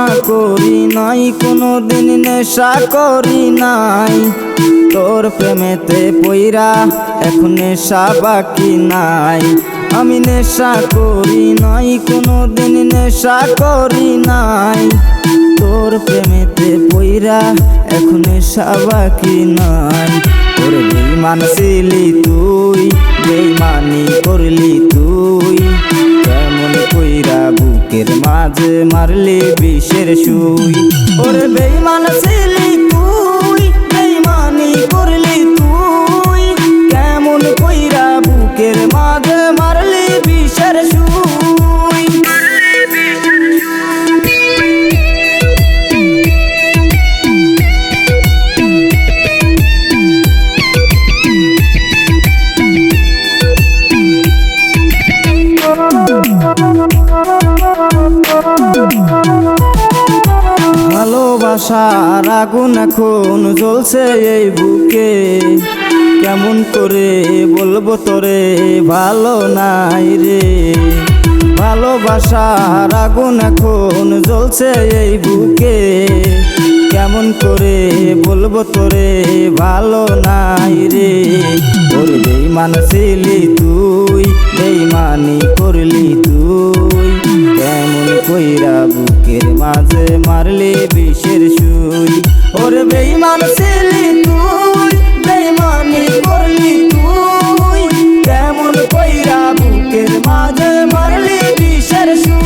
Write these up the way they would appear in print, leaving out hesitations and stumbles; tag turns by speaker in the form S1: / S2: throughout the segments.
S1: নেশা করি নাই, কোনোদিন নেশা করি নাই। তোর প্রেমেতে পইরা এখন নেশা বাকি নাই। আমি নেশা করি নাই, কোনোদিন নেশা করি নাই। তোর প্রেমেতে পইরা এখন নেশা বাকি নাই। ওরে বেঈমান ছিলি তুই, বেঈমানি করলি তুই, কেমন কইরা বুকের মাঝে মারলি বিষের সুই। ওরে বেঈমান ছিলি তুই, বেঈমানি করলি তুই, কেমন কইরা বুকের মাঝে মারলি বিষের সুই। ভালোবাসার আগুন এখন জ্বলছে এই বুকে, কেমন করে বলবো তোরে ভালো নাই রে। ভালোবাসার আগুন এখন জ্বলছে এই বুকে, কেমন করে বলবো তোরে ভালো নাই রে। ওরে বেঈমান ছিলি তুই, বেঈমানি করলি তুই, কেমন কইরা বুকের মাঝে মারলি বিষের সুই। ওরে বেঈমান ছিলি তুই, বেঈমানি করলি তুই, কেমন কইরা বুকের মাঝে মারলি বিষের সুই।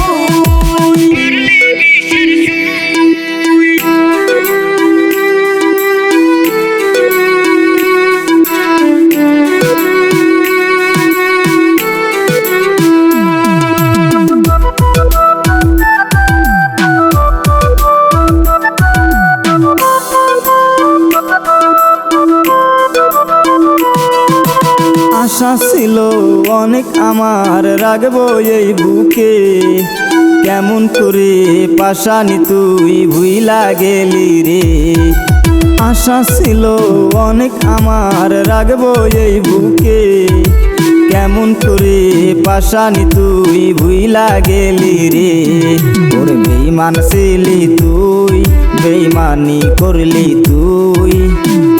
S1: আশা ছিল অনেক আমার রাখবো এই বুকে, কেমন করে পাশানি তুই ভুইলা গেলি রে। আশা ছিল অনেক আমার রাখবো এই বুকে, কেমন করে পাশানি তুই ভুইলা গেলি রে। ওরে বেঈমান ছিলি তুই, বেঈমানি করলি তুই,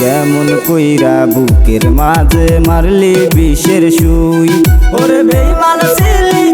S1: কেমন কইরা বুকের মাঝে মারলি বিষের সুই। ওরে বেঈমান ছিলি